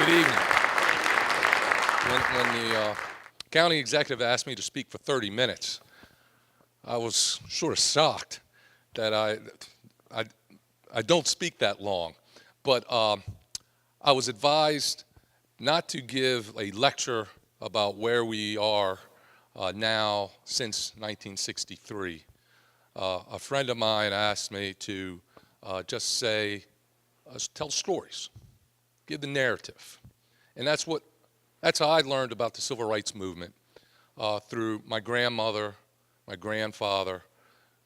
Good evening. When the county executive asked me to speak for 30 minutes, I was sort of shocked that I don't speak that long. But I was advised not to give a lecture about where we are now since 1963. A friend of mine asked me to just tell stories, give the narrative. And that's how I learned about the civil rights movement, through my grandmother, my grandfather,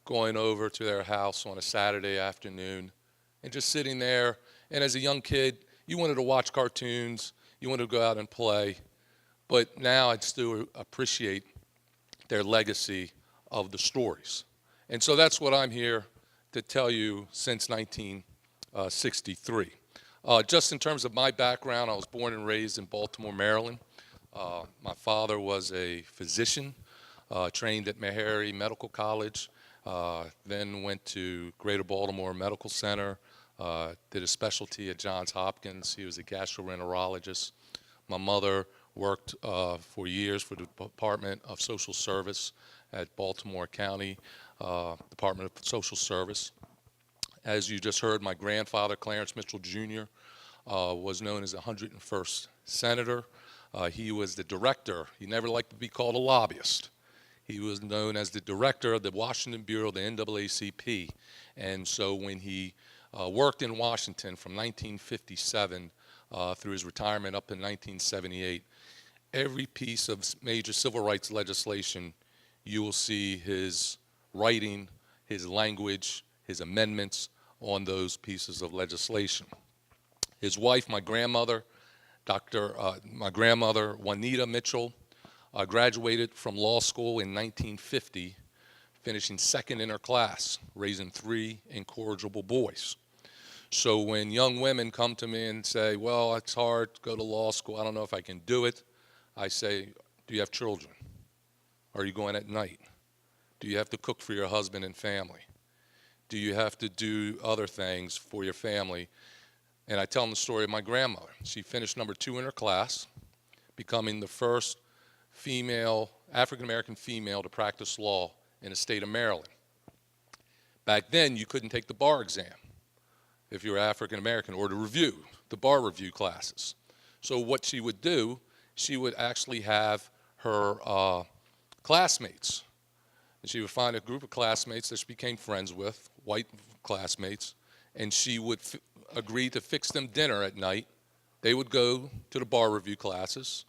going over to their house on a Saturday afternoon and just sitting there. And as a young kid, you wanted to watch cartoons, you wanted to go out and play. But now I still appreciate their legacy of the stories. And so that's what I'm here to tell you since 1963. Just in terms of my background, I was born and raised in Baltimore, Maryland. My father was a physician, trained at Meharry Medical College, then went to Greater Baltimore Medical Center, did a specialty at Johns Hopkins. He was a gastroenterologist. My mother worked for years for the Department of Social Service at Baltimore County Department of Social Service. As you just heard, my grandfather, Clarence Mitchell Jr., was known as the 101st Senator. He was the director. He never liked to be called a lobbyist. He was known as the director of the Washington Bureau of the NAACP. And so when he worked in Washington from 1957 through his retirement up in 1978, every piece of major civil rights legislation, you will see his writing, his language, his amendments on those pieces of legislation. His wife, my grandmother, Juanita Mitchell, graduated from law school in 1950, finishing second in her class, raising 3 incorrigible boys. So when young women come to me and say, well, it's hard to go to law school, I don't know if I can do it, I say, do you have children? Are you going at night? Do you have to cook for your husband and family? Do you have to do other things for your family? And I tell them the story of my grandmother. She finished number 2 in her class, becoming the first female, African-American female to practice law in the state of Maryland. Back then, you couldn't take the bar exam if you were African-American, or the bar review classes. So what she would do, she would actually have her classmates. And she would find a group of classmates that she became friends with, white classmates, and she would agree to fix them dinner at night. They would go to the bar review classes.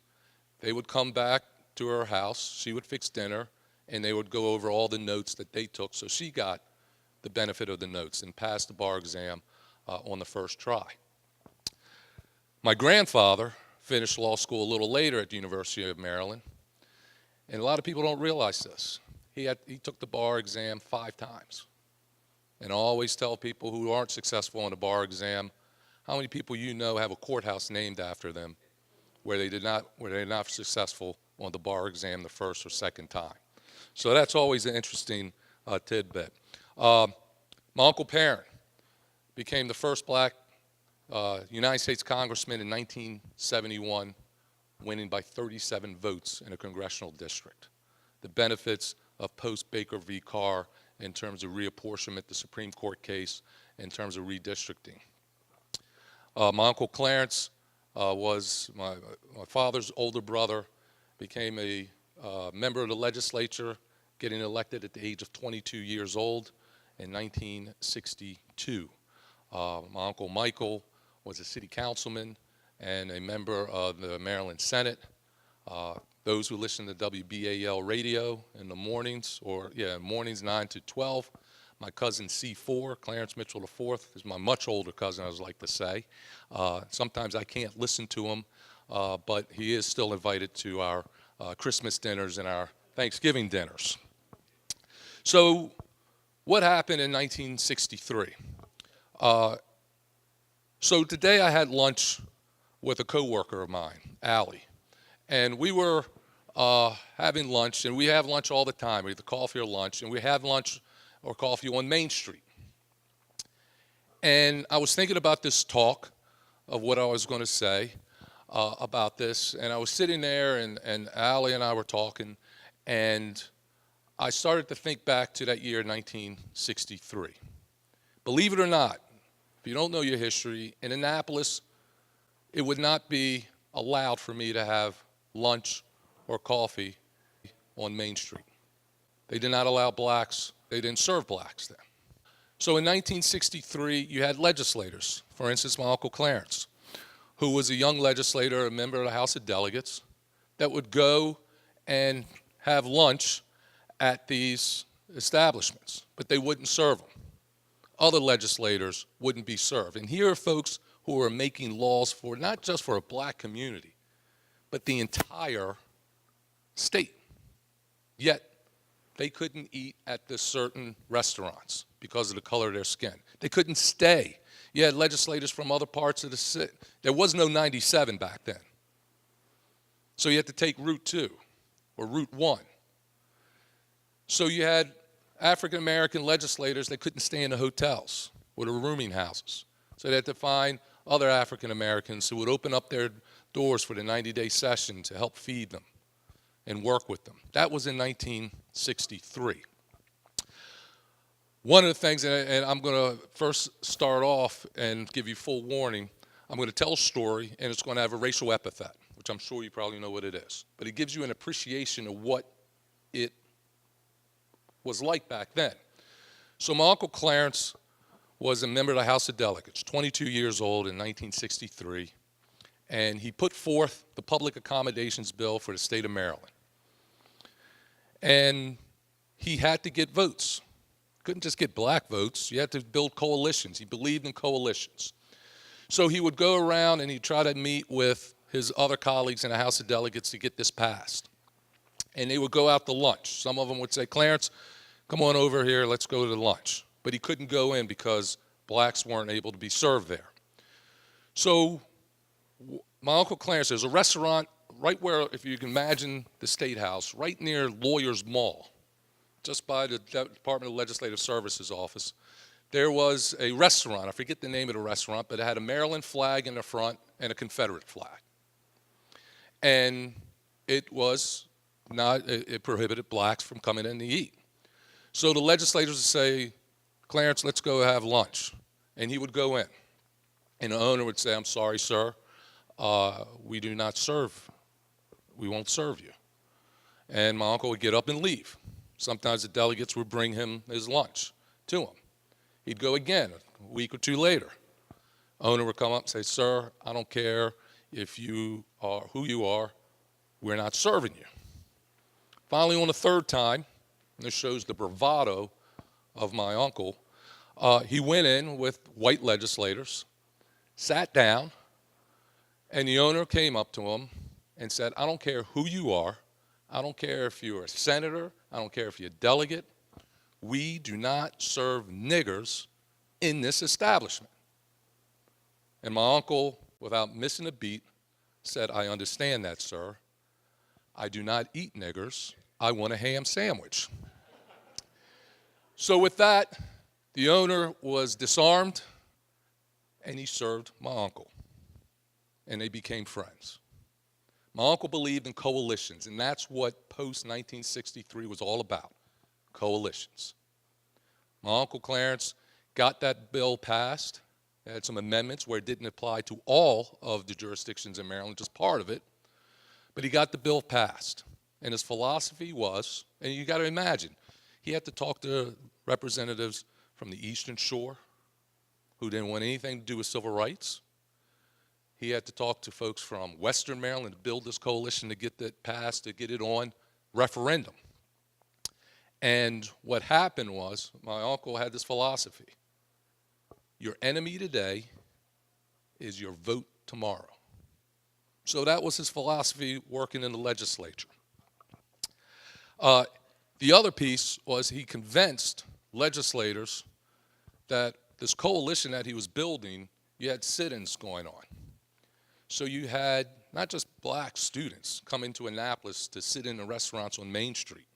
They would come back to her house. She would fix dinner, and they would go over all the notes that they took. So she got the benefit of the notes and passed the bar exam on the first try. My grandfather finished law school a little later at the University of Maryland, and a lot of people don't realize this. He took the bar exam 5 times. And I always tell people who aren't successful on the bar exam, how many people you know have a courthouse named after them where they're not successful on the bar exam the first or second time. So that's always an interesting tidbit. My Uncle Perrin became the first black United States congressman in 1971, winning by 37 votes in a congressional district. The benefits of post-Baker v. Carr in terms of reapportionment, the Supreme Court case, in terms of redistricting. My Uncle Clarence was my father's older brother, became a member of the legislature, getting elected at the age of 22 years old in 1962. My Uncle Michael was a city councilman and a member of the Maryland Senate. Those who listen to WBAL radio in the mornings, mornings 9 to 12. My cousin C4, Clarence Mitchell IV, is my much older cousin, I would like to say. Sometimes I can't listen to him, but he is still invited to our Christmas dinners and our Thanksgiving dinners. So what happened in 1963? So today I had lunch with a coworker of mine, Allie, and we were having lunch, and we have lunch all the time, either coffee or lunch, and we have lunch or coffee on Main Street. And I was thinking about this talk of what I was going to say. about this, and I was sitting there, and Allie and I were talking, and I started to think back to that year, 1963. Believe it or not, if you don't know your history, in Annapolis, it would not be allowed for me to have lunch or coffee on Main Street. They did not allow blacks, they didn't serve blacks then. So in 1963, you had legislators, for instance, my Uncle Clarence, who was a young legislator, a member of the House of Delegates, that would go and have lunch at these establishments, but they wouldn't serve them. Other legislators wouldn't be served. And here are folks who are making laws for not just for a black community, but the entire state. Yet, they couldn't eat at the certain restaurants because of the color of their skin. They couldn't stay. You had legislators from other parts of the city. There was no 97 back then. So you had to take Route 2 or Route 1. So you had African American legislators that couldn't stay in the hotels or the rooming houses. So they had to find other African Americans who would open up their doors for the 90-day session to help feed them and work with them. That was in 1963. One of the things, and I'm going to first start off and give you full warning, I'm going to tell a story, and it's going to have a racial epithet, which I'm sure you probably know what it is. But it gives you an appreciation of what it was like back then. So my Uncle Clarence was a member of the House of Delegates, 22 years old in 1963, and he put forth the Public Accommodations Bill for the state of Maryland. And he had to get votes. Couldn't just get black votes. You had to build coalitions. He believed in coalitions. So he would go around and he'd try to meet with his other colleagues in the House of Delegates to get this passed. And they would go out to lunch. Some of them would say, Clarence, come on over here, let's go to lunch. But he couldn't go in because blacks weren't able to be served there. So my Uncle Clarence, there's a restaurant right where, if you can imagine the State House, right near Lawyers Mall, just by the Department of Legislative Services office, there was a restaurant. I forget the name of the restaurant, but it had a Maryland flag in the front and a Confederate flag. And it was not, it prohibited blacks from coming in to eat. So the legislators would say, Clarence, let's go have lunch. And he would go in. And the owner would say, I'm sorry, sir, we do not serve. We won't serve you. And my uncle would get up and leave. Sometimes the delegates would bring him his lunch to him. He'd go again a week or two later. Owner would come up and say, sir, I don't care if you are who you are, we're not serving you. Finally, on the third time, and this shows the bravado of my uncle, he went in with white legislators, sat down, and the owner came up to him and said, I don't care who you are, I don't care if you're a senator, I don't care if you're a delegate, we do not serve niggers in this establishment. And my uncle, without missing a beat, said, I understand that, sir. I do not eat niggers. I want a ham sandwich. So with that, the owner was disarmed, and he served my uncle, and they became friends. My uncle believed in coalitions, and that's what post-1963 was all about, coalitions. My Uncle Clarence got that bill passed. It had some amendments where it didn't apply to all of the jurisdictions in Maryland, just part of it, but he got the bill passed. And his philosophy was, and you got to imagine, he had to talk to representatives from the Eastern Shore who didn't want anything to do with civil rights. He had to talk to folks from Western Maryland to build this coalition to get that passed, to get it on referendum. And what happened was, my uncle had this philosophy. Your enemy today is your vote tomorrow. So that was his philosophy working in the legislature. The other piece was he convinced legislators that this coalition that he was building, you had sit-ins going on. So you had not just black students coming to Annapolis to sit in the restaurants on Main Street,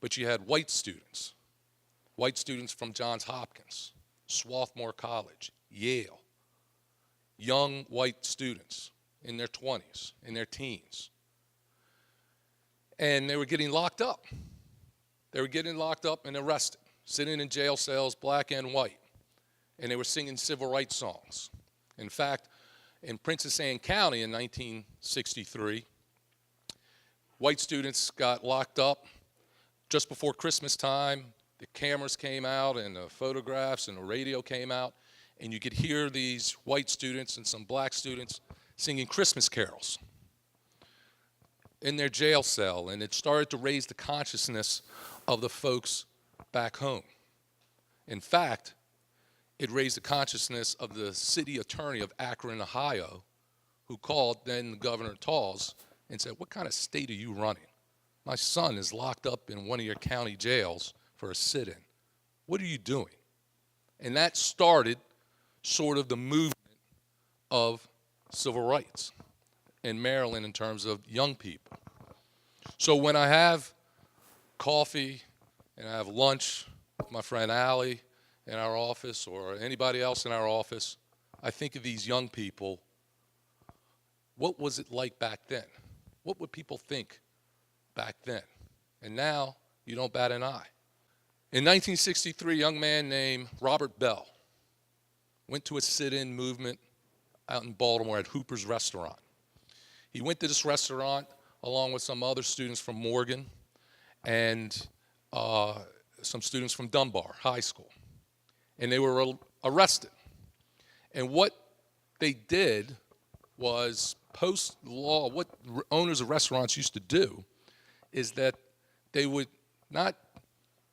but you had white students from Johns Hopkins, Swarthmore College, Yale, young white students in their 20s, in their teens. And they were getting locked up. They were getting locked up and arrested, sitting in jail cells, black and white. And they were singing civil rights songs. In fact, in Princess Anne County in 1963, white students got locked up just before Christmas time. The cameras came out and the photographs and the radio came out, and you could hear these white students and some black students singing Christmas carols in their jail cell, and it started to raise the consciousness of the folks back home. In fact, it raised the consciousness of the city attorney of Akron, Ohio, who called then Governor Talls and said, "What kind of state are you running? My son is locked up in one of your county jails for a sit-in. What are you doing?" And that started sort of the movement of civil rights in Maryland in terms of young people. So when I have coffee and I have lunch with my friend Allie in our office or anybody else in our office, I think of these young people. What was it like back then? What would people think back then? And now you don't bat an eye. In 1963, a young man named Robert Bell went to a sit-in movement out in Baltimore at Hooper's Restaurant. He went to this restaurant along with some other students from Morgan and some students from Dunbar High School. And they were arrested. And what they did was post-law, what owners of restaurants used to do is that they would not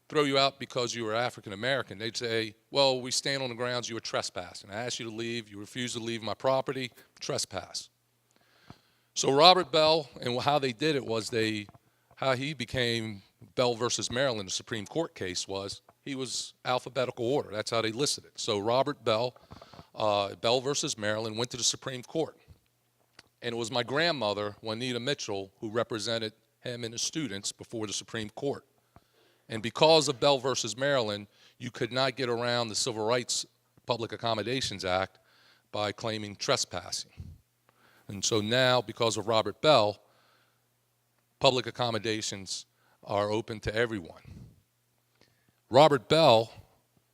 throw you out because you were African American. They'd say, "Well, we stand on the grounds you were trespassing. I asked you to leave. You refused to leave my property. Trespass." So Robert Bell, and how they did it was how he became Bell versus Maryland, the Supreme Court case was, he was alphabetical order. That's how they listed it. So Robert Bell, Bell versus Maryland, went to the Supreme Court. And it was my grandmother, Juanita Mitchell, who represented him and his students before the Supreme Court. And because of Bell versus Maryland, you could not get around the Civil Rights Public Accommodations Act by claiming trespassing. And so now, because of Robert Bell, public accommodations are open to everyone. Robert Bell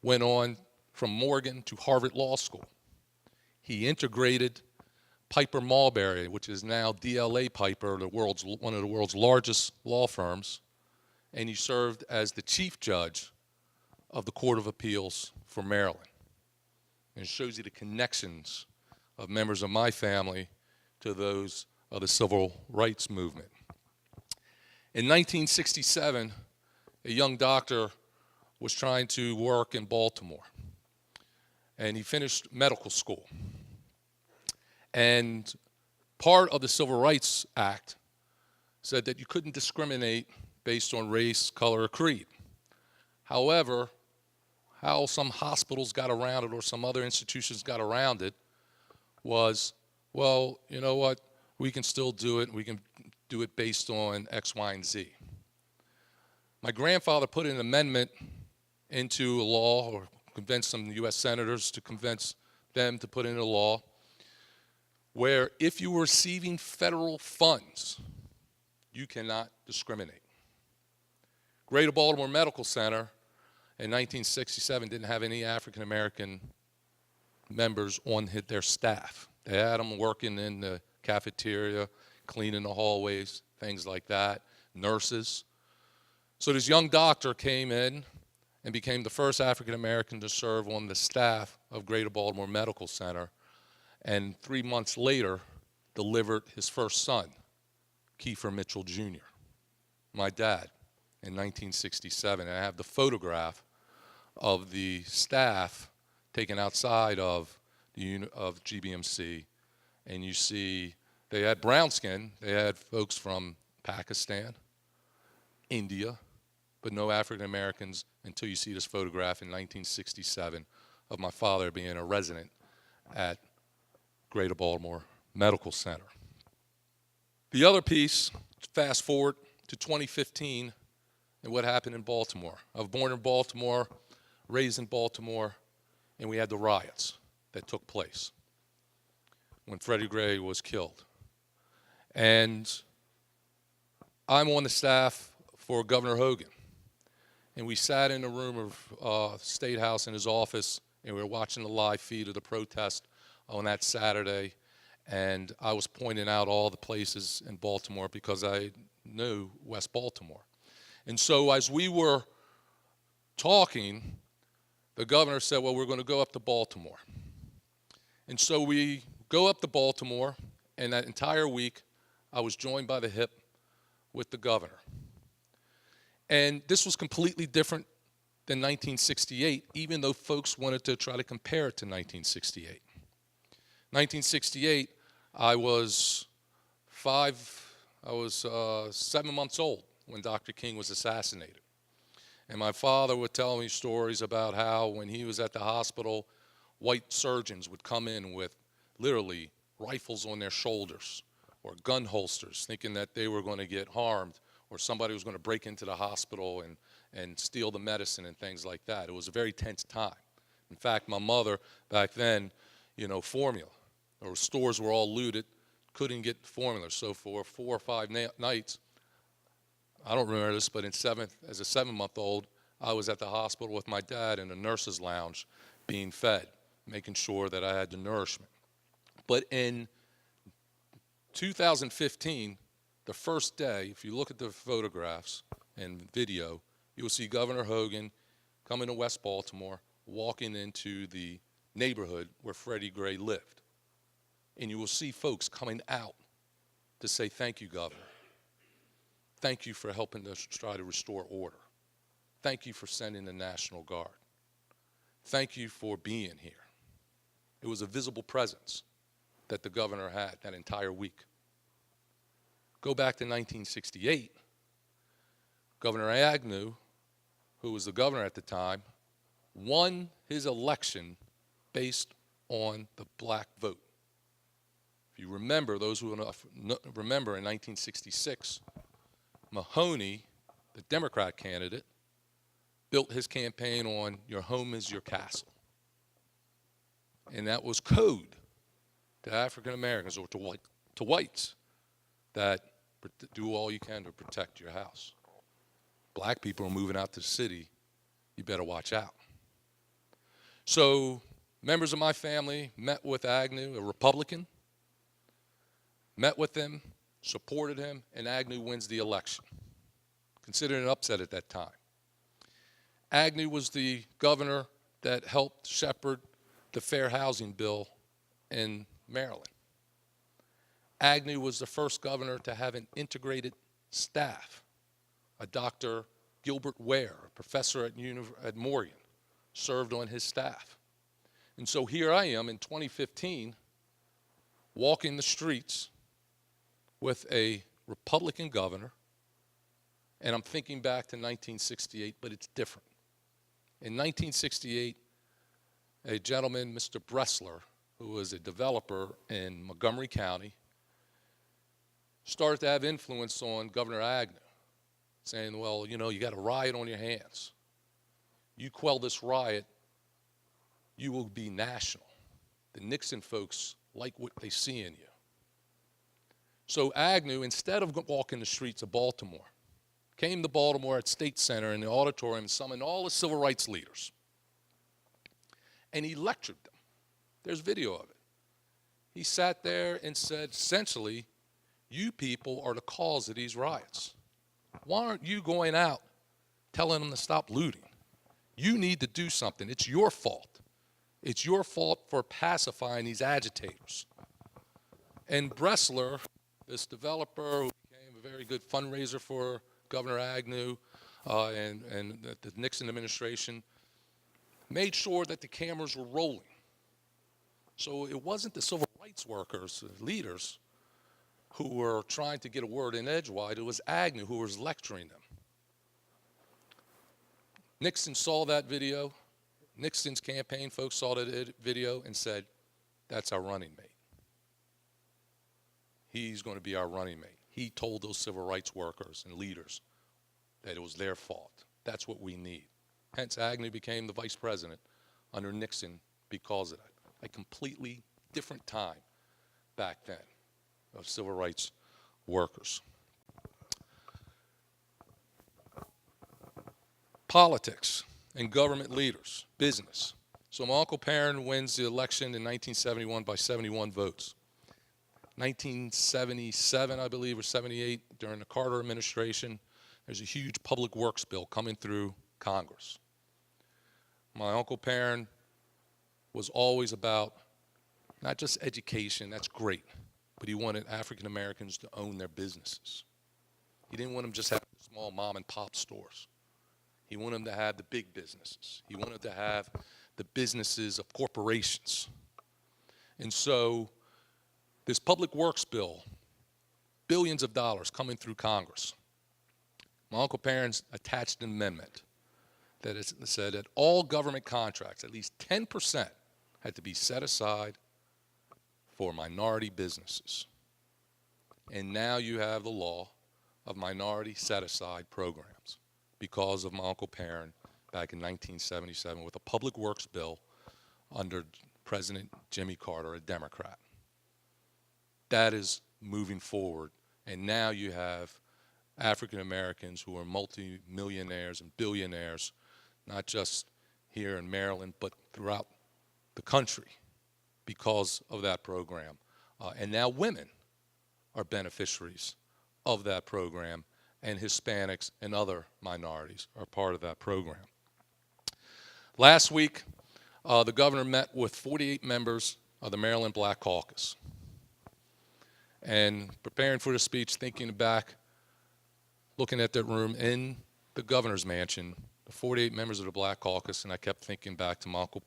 went on from Morgan to Harvard Law School. He integrated Piper Mulberry, which is now DLA Piper, one of the world's largest law firms, and he served as the chief judge of the Court of Appeals for Maryland. And it shows you the connections of members of my family to those of the civil rights movement. In 1967, a young doctor was trying to work in Baltimore, and he finished medical school. And part of the Civil Rights Act said that you couldn't discriminate based on race, color, or creed. However, how some hospitals got around it or some other institutions got around it was, well, you know what, we can still do it. We can do it based on X, Y, and Z. My grandfather put an amendment into a law, or convinced some U.S. senators to convince them to put in a law, where if you were receiving federal funds, you cannot discriminate. Greater Baltimore Medical Center in 1967 didn't have any African American members on their staff. They had them working in the cafeteria, cleaning the hallways, things like that, nurses. So this young doctor came in and became the first African American to serve on the staff of Greater Baltimore Medical Center, and 3 months later delivered his first son, Keiffer Mitchell Jr., my dad, in 1967. And I have the photograph of the staff taken outside of GBMC, and you see they had brown skin. They had folks from Pakistan, India, but no African Americans until you see this photograph in 1967 of my father being a resident at Greater Baltimore Medical Center. The other piece, fast forward to 2015 and what happened in Baltimore. I was born in Baltimore, raised in Baltimore, and we had the riots that took place when Freddie Gray was killed And I'm on the staff for Governor Hogan. And we sat in a room of State House in his office, and we were watching the live feed of the protest on that Saturday. And I was pointing out all the places in Baltimore because I knew West Baltimore. And so as we were talking, the governor said, well, we're going to go up to Baltimore. And so we go up to Baltimore, and that entire week, I was joined by the hip with the governor. And this was completely different than 1968, even though folks wanted to try to compare it to 1968. 1968, I was 7 months old when Dr. King was assassinated. And my father would tell me stories about how when he was at the hospital, white surgeons would come in with literally rifles on their shoulders or gun holsters, thinking that they were going to get harmed or somebody was going to break into the hospital and steal the medicine and things like that. It was a very tense time. In fact, my mother back then, formula, or stores were all looted, couldn't get formula. So for 4 or 5 nights, I don't remember this, but as a 7-month-old, I was at the hospital with my dad in a nurse's lounge being fed, making sure that I had the nourishment. But in 2015, the first day, if you look at the photographs and video, you will see Governor Hogan coming to West Baltimore, walking into the neighborhood where Freddie Gray lived. And you will see folks coming out to say, thank you, Governor. Thank you for helping us try to restore order. Thank you for sending the National Guard. Thank you for being here. It was a visible presence that the governor had that entire week. Go back to 1968, Governor Agnew, who was the governor at the time, won his election based on the black vote. If you remember, those who remember in 1966, Mahoney, the Democrat candidate, built his campaign on your home is your castle. And that was code to African Americans or to whites that do all you can to protect your house. Black people are moving out to the city, you better watch out. So members of my family met with Agnew, a Republican, met with him, supported him, and Agnew wins the election. Considered an upset at that time. Agnew was the governor that helped shepherd the Fair Housing Bill in Maryland. Agnew was the first governor to have an integrated staff. A Dr. Gilbert Ware, a professor at Morgan, served on his staff. And so here I am in 2015, walking the streets with a Republican governor, and I'm thinking back to 1968, but it's different. In 1968, a gentleman, Mr. Bressler, who was a developer in Montgomery County, started to have influence on Governor Agnew, saying, well, you got a riot on your hands. You quell this riot, you will be national. The Nixon folks like what they see in you. So Agnew, instead of walking the streets of Baltimore, came to Baltimore at State Center in the auditorium and summoned all the civil rights leaders. And he lectured them. There's video of it. He sat there and said, essentially, you people are the cause of these riots. Why aren't you going out telling them to stop looting? You need to do something. It's your fault. It's your fault for pacifying these agitators. And Bressler, this developer who became a very good fundraiser for Governor Agnew and the Nixon administration, made sure that the cameras were rolling. So it wasn't the civil rights workers, leaders, who were trying to get a word in edgewise. It was Agnew who was lecturing them. Nixon saw that video. Nixon's campaign folks saw that video and said, that's our running mate. He's going to be our running mate. He told those civil rights workers and leaders that it was their fault. That's what we need. Hence, Agnew became the vice president under Nixon because of that. A completely different time back then of civil rights workers. Politics and government leaders, business. So my Uncle Perrin wins the election in 1971 by 71 votes. 1977, I believe, or 78, during the Carter administration, there's a huge public works bill coming through Congress. My Uncle Perrin was always about not just education, that's great, but he wanted African Americans to own their businesses. He didn't want them just having small mom and pop stores. He wanted them to have the big businesses. He wanted to have the businesses of corporations. And so this public works bill, billions of dollars coming through Congress. My Uncle Perrin attached an amendment that said that all government contracts, at least 10%, had to be set aside for minority businesses. And now you have the law of minority set-aside programs because of my Uncle Perrin back in 1977 with a public works bill under President Jimmy Carter, a Democrat. That is moving forward, and now you have African Americans who are multi-millionaires and billionaires, not just here in Maryland, but throughout the country because of that program. And now women are beneficiaries of that program, and Hispanics and other minorities are part of that program. Last week, the governor met with 48 members of the Maryland Black Caucus. And preparing for the speech, thinking back, looking at that room in the governor's mansion, the 48 members of the Black Caucus, and I kept thinking back to my Uncle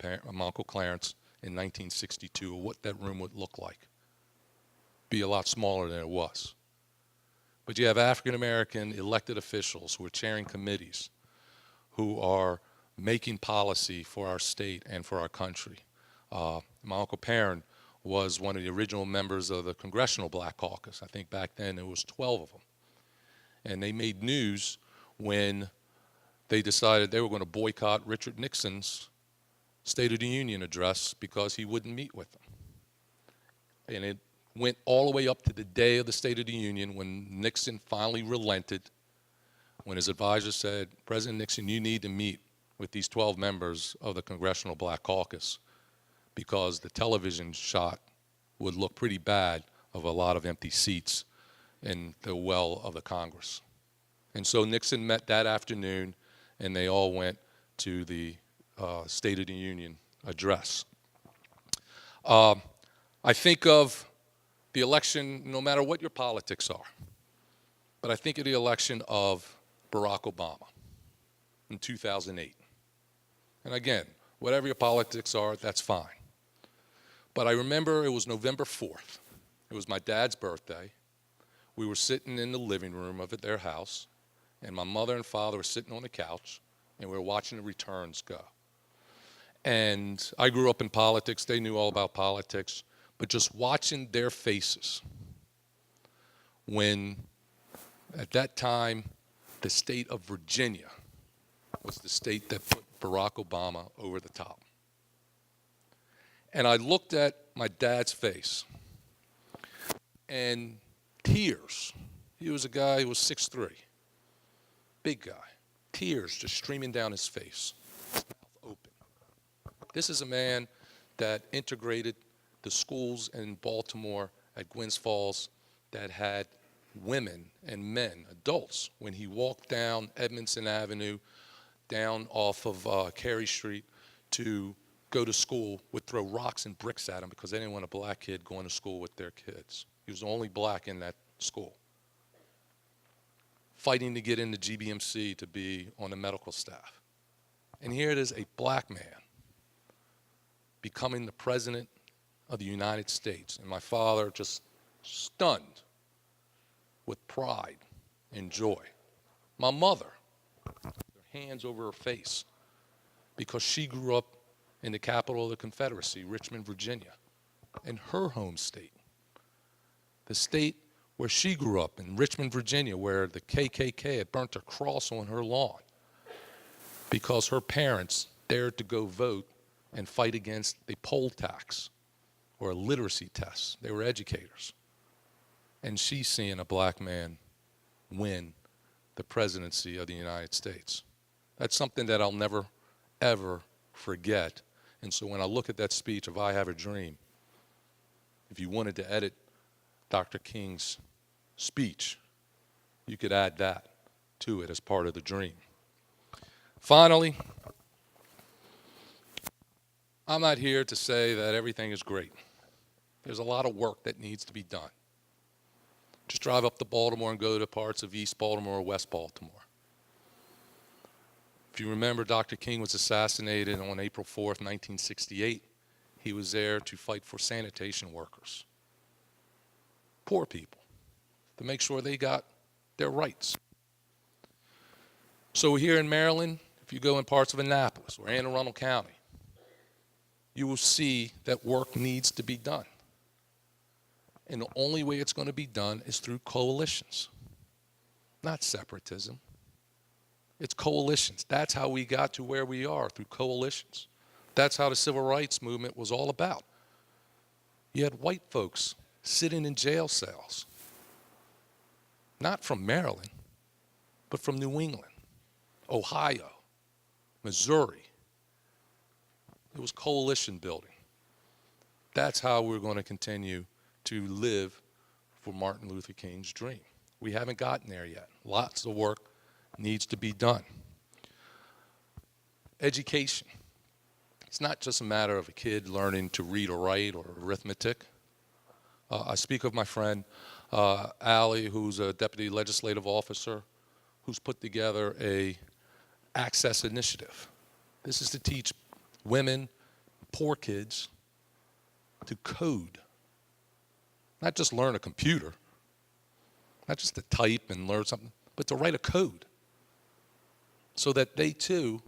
Clarence in 1962 of what that room would look like. Be a lot smaller than it was. But you have African American elected officials who are chairing committees, who are making policy for our state and for our country. My Uncle Perrin was one of the original members of the Congressional Black Caucus. I think back then there was 12 of them. And they made news when they decided they were going to boycott Richard Nixon's State of the Union address because he wouldn't meet with them. And it went all the way up to the day of the State of the Union when Nixon finally relented, when his advisor said, President Nixon, you need to meet with these 12 members of the Congressional Black Caucus because the television shot would look pretty bad of a lot of empty seats in the well of the Congress. And so Nixon met that afternoon, and they all went to the State of the Union address. I think of the election, no matter what your politics are, but I think of the election of Barack Obama in 2008. And again, whatever your politics are, that's fine. But I remember it was November 4th. It was my dad's birthday. We were sitting in the living room of their house, and my mother and father were sitting on the couch, and we were watching the returns go. And I grew up in politics. They knew all about politics. But just watching their faces when, at that time, the state of Virginia was the state that put Barack Obama over the top. And I looked at my dad's face, and tears. He was a guy who was 6'3", big guy. Tears just streaming down his face, his mouth open. This is a man that integrated the schools in Baltimore at Gwynns Falls that had women and men, adults, when he walked down Edmondson Avenue, down off of Carey Street to go to school, would throw rocks and bricks at him because they didn't want a black kid going to school with their kids. He was the only black in that school. Fighting to get into GBMC to be on the medical staff. And here it is, a black man becoming the president of the United States. And my father just stunned with pride and joy. My mother, her hands over her face, because she grew up in the capital of the Confederacy, Richmond, Virginia, in her home state. The state where she grew up, in Richmond, Virginia, where the KKK had burnt a cross on her lawn because her parents dared to go vote and fight against a poll tax or a literacy test. They were educators. and she's seeing a black man win the presidency of the United States. That's something that I'll never, ever forget. And so when I look at that speech of I Have a Dream, if you wanted to edit Dr. King's speech, you could add that to it as part of the dream. Finally, I'm not here to say that everything is great. There's a lot of work that needs to be done. Just drive up to Baltimore and go to parts of East Baltimore or West Baltimore. If you remember, Dr. King was assassinated on April 4th, 1968. He was there to fight for sanitation workers, poor people, to make sure they got their rights. So here in Maryland, if you go in parts of Annapolis or Anne Arundel County, you will see that work needs to be done. And the only way it's going to be done is through coalitions, not separatism. It's coalitions. That's how we got to where we are, through coalitions. That's how the civil rights movement was all about. You had white folks sitting in jail cells, not from Maryland, but from New England, Ohio, Missouri. It was coalition building. That's how we're going to continue to live for Martin Luther King's dream. We haven't gotten there yet. Lots of work needs to be done. Education. It's not just a matter of a kid learning to read or write or arithmetic. I speak of my friend Allie, who's a deputy legislative officer, who's put together a access initiative. This is to teach women, poor kids, to code. Not just learn a computer, not just to type and learn something, but to write a code so that they too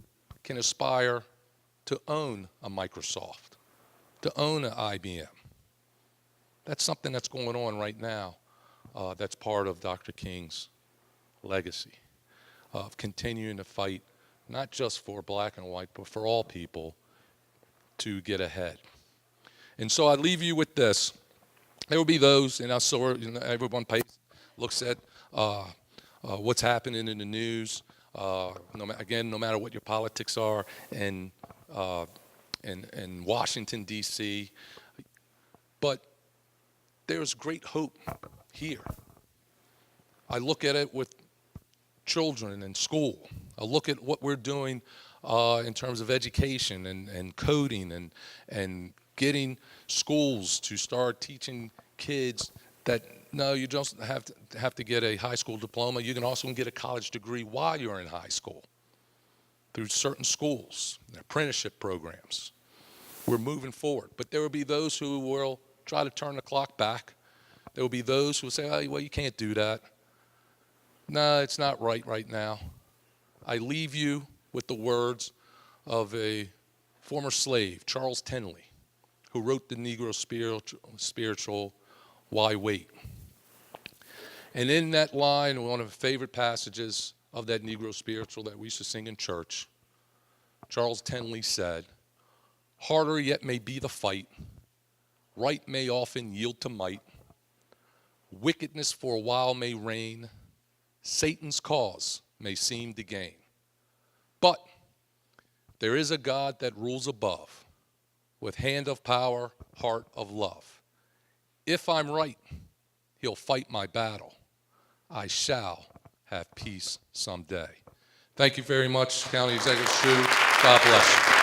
can aspire to own a Microsoft, to own an IBM. That's something that's going on right now that's part of Dr. King's legacy of continuing to fight not just for black and white, but for all people to get ahead. And so I leave you with this. There will be those, and I saw, everyone looks at what's happening in the news. No matter what your politics are, in Washington, D.C., but there's great hope here. I look at it with children in school. I look at what we're doing in terms of education and coding and getting schools to start teaching kids that no, you don't have to get a high school diploma. You can also get a college degree while you're in high school through certain schools, apprenticeship programs. We're moving forward. But there will be those who will try to turn the clock back. There will be those who will say, oh, well, you can't do that. No, it's not right now. I leave you with the words of a former slave, Charles Tenley, who wrote the Negro spiritual, Why Wait? And in that line, one of the favorite passages of that Negro spiritual that we used to sing in church, Charles Tenley said, harder yet may be the fight, right may often yield to might, wickedness for a while may reign, Satan's cause may seem to gain. But there is a God that rules above, with hand of power, heart of love. If I'm right, he'll fight my battle. I shall have peace someday. Thank you very much, County Executive Shu. God bless you.